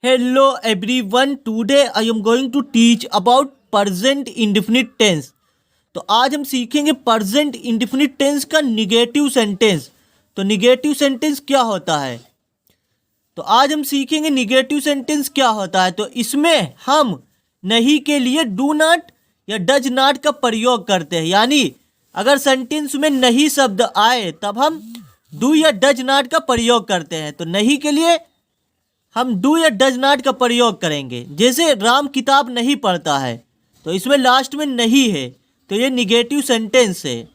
Hello everyone, today I am going to teach about present indefinite tense। तो आज हम सीखेंगे present indefinite tense का निगेटिव सेंटेंस। तो निगेटिव सेंटेंस क्या होता है, तो आज हम सीखेंगे निगेटिव सेंटेंस क्या होता है। तो इसमें हम नहीं के लिए डू नॉट या डज नॉट का प्रयोग करते हैं, यानी अगर सेंटेंस में नहीं शब्द आए तब हम डू या डज नॉट का प्रयोग करते हैं। तो नहीं के लिए हम डू या डज नॉट का प्रयोग करेंगे। जैसे राम किताब नहीं पढ़ता है, तो इसमें लास्ट में नहीं है, तो ये निगेटिव सेंटेंस है।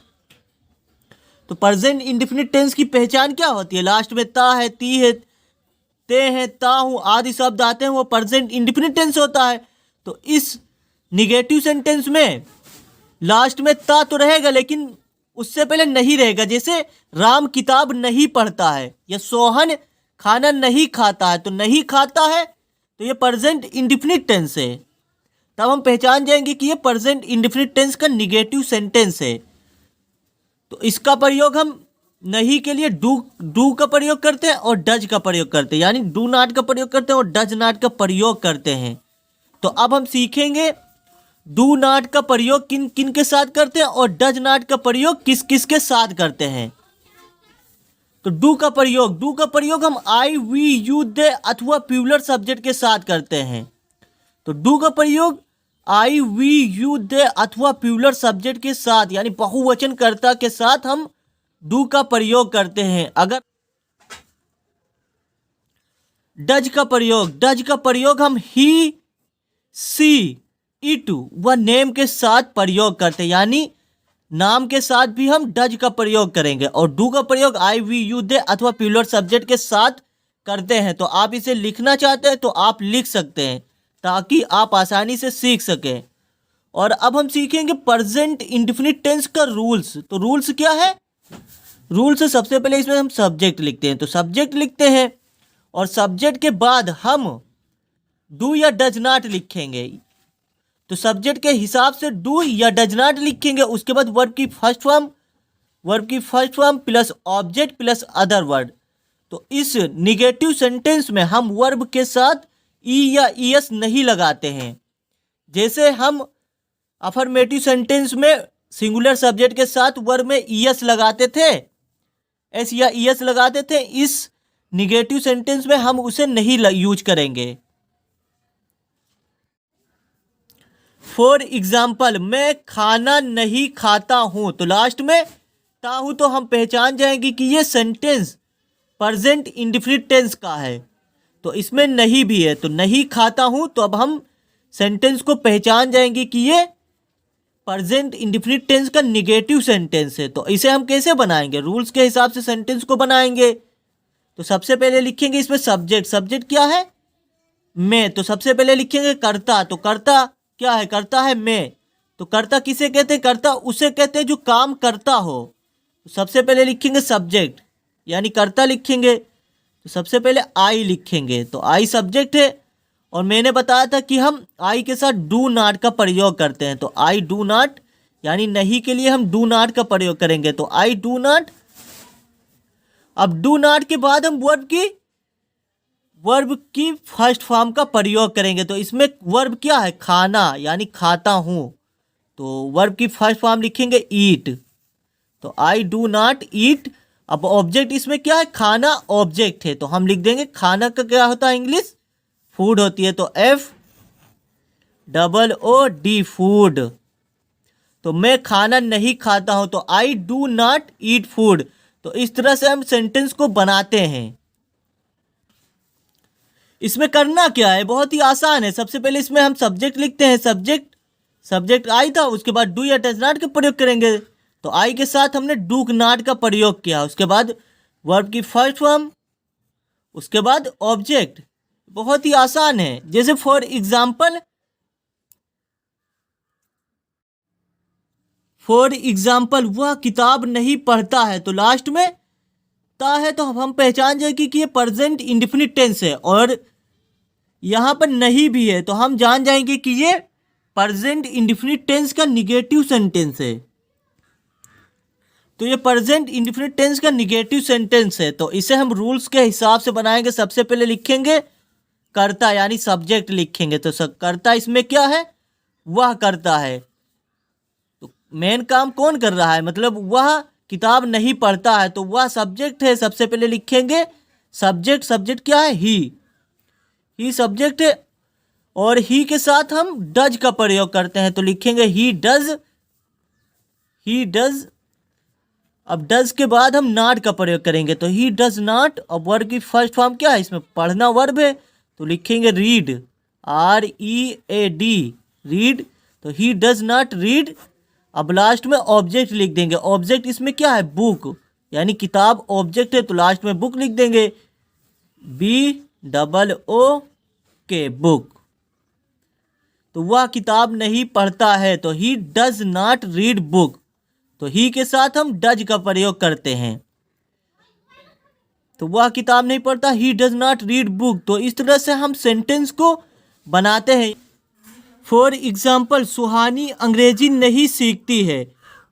तो प्रेजेंट इंडेफिनिट टेंस की पहचान क्या होती है, लास्ट में ता है, ती है, ते हैं, ता हूँ आदि शब्द आते हैं, वो प्रेजेंट इंडेफिनिट टेंस होता है। तो इस निगेटिव सेंटेंस में लास्ट में ता तो रहेगा लेकिन उससे पहले नहीं रहेगा। जैसे राम किताब नहीं पढ़ता है या सोहन खाना नहीं खाता है, तो नहीं खाता है तो ये प्रेजेंट इंडेफिनिट टेंस है। तब हम पहचान जाएंगे कि ये प्रेजेंट इंडेफिनिट टेंस का निगेटिव सेंटेंस है। तो इसका प्रयोग हम नहीं के लिए डू का प्रयोग करते हैं और डज का प्रयोग करते हैं, यानी डू नॉट का प्रयोग करते हैं और डज नॉट का प्रयोग करते हैं। तो अब हम सीखेंगे डू नॉट का प्रयोग किन किन के साथ करते हैं और डज नॉट का प्रयोग किस किस के साथ करते हैं। तो डू का प्रयोग हम आई, वी, यू, दे अथवा प्लूरल सब्जेक्ट के साथ करते हैं। तो डू का प्रयोग आई, वी, यू, दे अथवा प्लूरल सब्जेक्ट के साथ, यानी बहुवचन कर्ता के साथ हम डू का प्रयोग करते हैं। अगर डज का प्रयोग हम ही, सी, इट व नेम के साथ प्रयोग करते हैं, यानी नाम के साथ भी हम डज का प्रयोग करेंगे। और डू का प्रयोग आई, वी, यू, दे अथवा प्लूरल सब्जेक्ट के साथ करते हैं। तो आप इसे लिखना चाहते हैं तो आप लिख सकते हैं ताकि आप आसानी से सीख सकें। और अब हम सीखेंगे प्रेजेंट इंडेफिनिट टेंस का रूल्स। तो रूल्स क्या है, रूल्स सबसे पहले इसमें हम सब्जेक्ट लिखते हैं। तो सब्जेक्ट लिखते हैं और सब्जेक्ट के बाद हम डू या डज नॉट लिखेंगे। तो सब्जेक्ट के हिसाब से डू या डज नॉट लिखेंगे। उसके बाद वर्ब की first form plus object plus other word. तो इस निगेटिव सेंटेंस में हम वर्ब के साथ ई या ईएस नहीं लगाते हैं। जैसे हम अफर्मेटिव सेंटेंस में सिंगुलर सब्जेक्ट के साथ वर्ब में ईएस लगाते थे, एस या ईएस लगाते थे, इस निगेटिव सेंटेंस में हम उसे नहीं यूज करेंगे। फॉर एग्जाम्पल, मैं खाना नहीं खाता हूं, तो लास्ट में ता हूं, तो हम पहचान जाएंगे कि ये सेंटेंस प्रेजेंट इंडेफिनिट टेंस का है। तो इसमें नहीं भी है, तो नहीं खाता हूं, तो अब हम सेंटेंस को पहचान जाएंगे कि ये प्रेजेंट इंडेफिनिट टेंस का निगेटिव सेंटेंस है। तो इसे हम कैसे बनाएंगे, रूल्स के हिसाब से सेंटेंस को बनाएंगे। तो सबसे पहले लिखेंगे इसमें सब्जेक्ट क्या है, मैं। तो सबसे पहले लिखेंगे कर्ता। तो कर्ता क्या है, कर्ता है मैं। तो कर्ता किसे कहते हैं, कर्ता उसे कहते हैं जो काम करता हो। तो सबसे पहले लिखेंगे सब्जेक्ट यानी कर्ता लिखेंगे। तो सबसे पहले आई लिखेंगे। तो आई सब्जेक्ट है और मैंने बताया था कि हम आई के साथ डू नॉट का प्रयोग करते हैं। तो आई डू नॉट, यानी नहीं के लिए हम डू नॉट का प्रयोग करेंगे। तो आई डू नॉट। अब डू नॉट के बाद हम वर्ब की फर्स्ट फॉर्म का प्रयोग करेंगे। तो इसमें वर्ब क्या है, खाना, यानी खाता हूं। तो वर्ब की फर्स्ट फॉर्म लिखेंगे ईट। तो आई डू नॉट ईट। अब ऑब्जेक्ट इसमें क्या है, खाना ऑब्जेक्ट है, तो हम लिख देंगे खाना का क्या होता है, इंग्लिश फूड होती है। तो FOOD फूड। तो मैं खाना नहीं खाता हूं, तो I do not eat food. तो इस तरह से हम सेंटेंस को बनाते हैं। इसमें करना क्या है, बहुत ही आसान है। सबसे पहले इसमें हम सब्जेक्ट लिखते हैं। सब्जेक्ट आई था, उसके बाद डू या डज नॉट का प्रयोग करेंगे। तो आई के साथ हमने डू नॉट का प्रयोग किया। उसके बाद वर्ब की फर्स्ट फॉर्म, उसके बाद ऑब्जेक्ट। बहुत ही आसान है। जैसे फॉर एग्जाम्पल वह किताब नहीं पढ़ता है, तो लास्ट में ता है, तो हम पहचान जाएंगे कि ये प्रेजेंट इंडेफिनिट टेंस है। और यहाँ पर नहीं भी है, तो हम जान जाएंगे कि ये प्रेजेंट इंडेफिनिट टेंस का निगेटिव सेंटेंस है। तो ये प्रेजेंट इंडेफिनिट टेंस का निगेटिव सेंटेंस है। तो इसे हम रूल्स के हिसाब से बनाएंगे। सबसे पहले लिखेंगे करता यानी सब्जेक्ट लिखेंगे तो करता इसमें क्या है, वह करता है। तो मेन काम कौन कर रहा है, मतलब वह किताब नहीं पढ़ता है, तो वह सब्जेक्ट है। सबसे पहले लिखेंगे सब्जेक्ट, सब्जेक्ट क्या है, ही सब्जेक्ट है। और ही के साथ हम डज का प्रयोग करते हैं, तो लिखेंगे ही डज, ही डज। अब डज के बाद हम नॉट का प्रयोग करेंगे, तो ही डज नॉट। अब वर्ब की फर्स्ट फॉर्म क्या है, इसमें पढ़ना वर्ब है, तो लिखेंगे रीड, READ, रीड। तो ही डज नॉट रीड। अब लास्ट में ऑब्जेक्ट लिख देंगे। ऑब्जेक्ट इसमें क्या है, बुक, यानी किताब ऑब्जेक्ट है, तो लास्ट में बुक लिख देंगे, BOOK, बुक। तो वह किताब नहीं पढ़ता है, तो he does not read book. तो ही के साथ हम डज का प्रयोग करते हैं, तो वह किताब नहीं पढ़ता, ही डज नॉट रीड बुक। तो इस तरह से हम सेंटेंस को बनाते हैं। फॉर एग्जाम्पल, सुहानी अंग्रेजी नहीं सीखती है,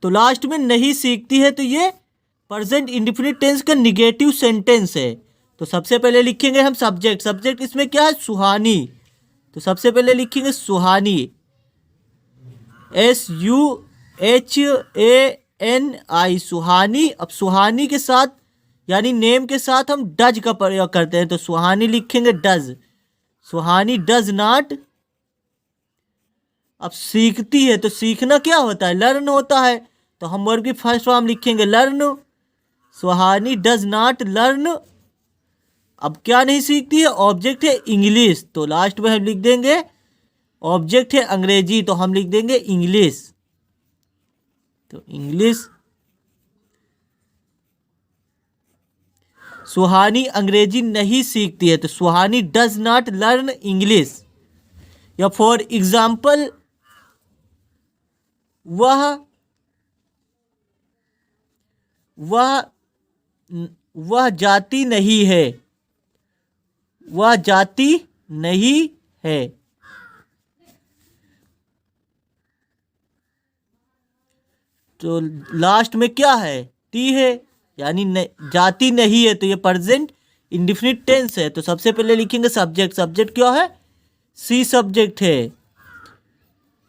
तो लास्ट में नहीं सीखती है, तो ये प्रेजेंट इंडेफिनिट टेंस का निगेटिव सेंटेंस है। तो सबसे पहले लिखेंगे हम सब्जेक्ट, सब्जेक्ट इसमें क्या है, सुहानी। तो सबसे पहले लिखेंगे सुहानी, SUHANI, सुहानी। अब सुहानी के साथ यानी नेम के साथ हम डज का प्रयोग करते हैं, तो सुहानी लिखेंगे डज, सुहानी डज नॉट। अब सीखती है, तो सीखना क्या होता है, लर्न होता है, तो हम वर्ब की फर्स्ट फॉर्म लिखेंगे learn, Suhani does not learn. अब क्या नहीं सीखती है, ऑब्जेक्ट है इंग्लिश, तो लास्ट में हम लिख देंगे ऑब्जेक्ट है अंग्रेजी, तो हम लिख देंगे इंग्लिश, तो इंग्लिश। सुहानी अंग्रेजी नहीं सीखती है, तो सुहानी डज नॉट लर्न इंग्लिश। या फॉर एग्जाम्पल, वह जाती नहीं है, वह जाती नहीं है। तो लास्ट में क्या है, टी है, यानी जाती नहीं है, तो ये प्रेजेंट इंडेफिनिट टेंस है। तो सबसे पहले लिखेंगे सब्जेक्ट, सब्जेक्ट क्या है, सी सब्जेक्ट है,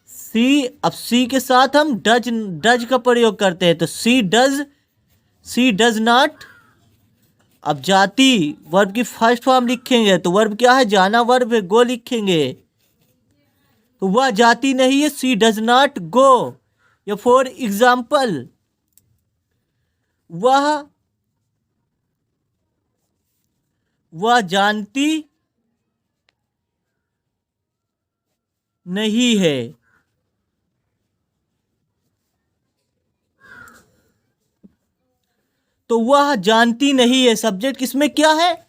सी। अब सी के साथ हम डज का प्रयोग करते हैं, तो सी डज नॉट। अब जाती वर्ब की फर्स्ट फॉर्म लिखेंगे, तो वर्ब क्या है, जाना वर्ब है, गो लिखेंगे, तो वह जाती नहीं है, सी डज नॉट गो। या फॉर एग्जाम्पल, वह जानती नहीं है, तो वह जानती नहीं है। सब्जेक्ट किसमें क्या है,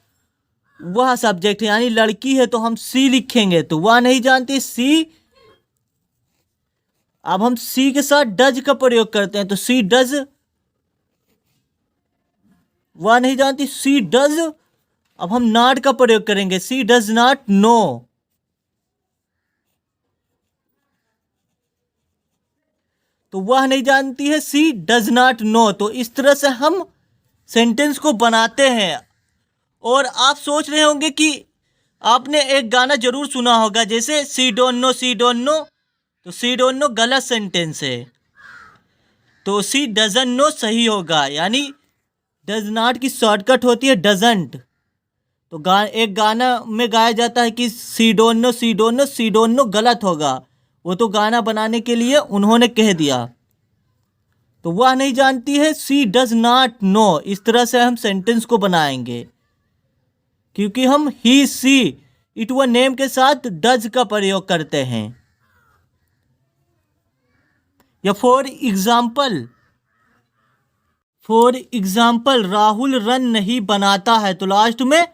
वह सब्जेक्ट है, यानी लड़की है, तो हम सी लिखेंगे, तो वह नहीं जानती, सी। अब हम सी के साथ डज का प्रयोग करते हैं, तो सी डज, वह नहीं जानती, सी डज। अब हम नॉट का प्रयोग करेंगे, सी डज नॉट नो, तो वह नहीं जानती है, सी डज नॉट नो। तो इस तरह से हम सेंटेंस को बनाते हैं। और आप सोच रहे होंगे कि आपने एक गाना जरूर सुना होगा, जैसे she don't know, she don't know, तो सी डोंट नो गलत सेंटेंस है, तो सी डजन नो सही होगा, यानी डज नॉट की शॉर्टकट होती है डजंट। तो एक गाना में गाया जाता है कि she don't know, she don't know, she don't know गलत होगा, वो तो गाना बनाने के लिए उन्होंने कह दिया, तो वह नहीं जानती है, सी डज नॉट नो। इस तरह से हम सेंटेंस को बनाएंगे, क्योंकि हम ही, सी, इट व नेम के साथ डज का प्रयोग करते हैं। या फॉर एग्जाम्पल, राहुल रन नहीं बनाता है, तो लास्ट में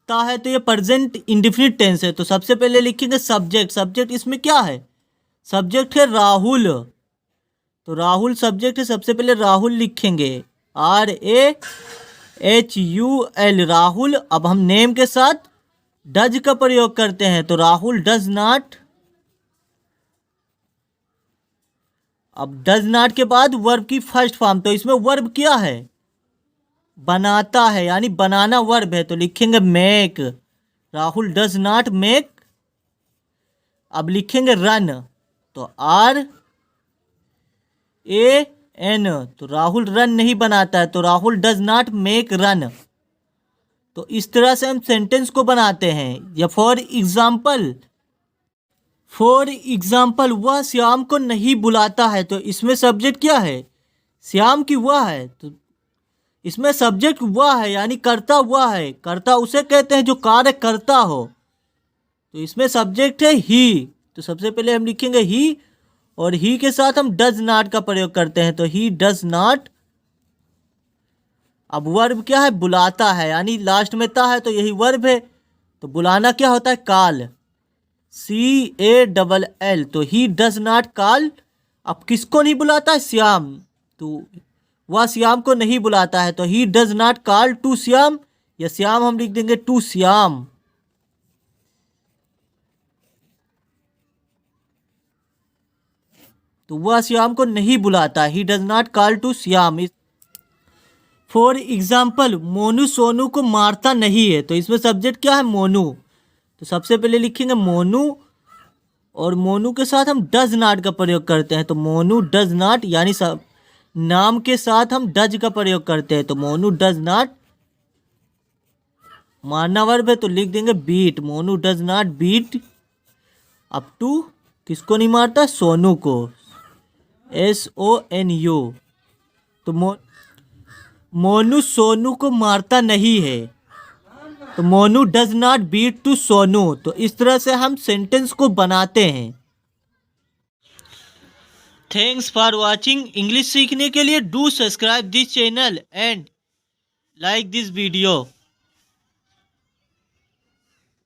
ता है, तो ये प्रेजेंट इंडेफिनिट टेंस है। तो सबसे पहले लिखेंगे सब्जेक्ट, सब्जेक्ट इसमें क्या है, सब्जेक्ट है राहुल, तो राहुल सब्जेक्ट है, सबसे पहले राहुल लिखेंगे, RAHUL, राहुल। अब हम नेम के साथ डज का प्रयोग करते हैं, तो राहुल डज नॉट। अब डज नॉट के बाद वर्ब की फर्स्ट फॉर्म, तो इसमें वर्ब क्या है, बनाता है, यानी बनाना वर्ब है, तो लिखेंगे make, Rahul does not make, अब लिखेंगे रन, तो RAN, तो राहुल रन नहीं बनाता है, तो Rahul does not make run. तो इस तरह से हम सेंटेंस को बनाते हैं। या फॉर एग्जाम्पल वह श्याम को नहीं बुलाता है, तो इसमें सब्जेक्ट क्या है, श्याम की वह है, तो इसमें सब्जेक्ट वह है यानी करता हुआ है। करता उसे कहते हैं जो कार्य करता हो, तो इसमें सब्जेक्ट है ही। तो सबसे पहले हम लिखेंगे ही, और ही के साथ हम डज नॉट का प्रयोग करते हैं, तो ही डज नॉट। अब वर्ब क्या है, बुलाता है, यानी लास्ट में ता है तो यही वर्ब है। तो बुलाना क्या होता है, कॉल, CALL, तो ही डज नॉट कॉल। अब किसको नहीं बुलाता है, श्याम, तो वह श्याम को नहीं बुलाता है, तो he does not call to Shyam, या श्याम हम लिख देंगे टू श्याम। तो वह श्याम को नहीं बुलाता, he does not call to Shyam. For example Monu Sonu को मारता नहीं है, तो इसमें सब्जेक्ट क्या है, मोनू। तो सबसे पहले लिखेंगे मोनू, और मोनू के साथ हम डज नॉट का प्रयोग करते हैं, तो मोनू डज नॉट, यानी सब नाम के साथ हम डज का प्रयोग करते हैं, तो मोनू डज नॉट। मारना वर्ब है तो लिख देंगे beat, Monu does not beat up to, किसको नहीं मारता, सोनू को, SONU। तो मोनू सोनू को मारता नहीं है, तो Monu does not beat to Sonu. तो इस तरह से हम सेंटेंस को बनाते हैं। Thanks for watching. इंग्लिश सीखने के लिए do subscribe this channel and like this video.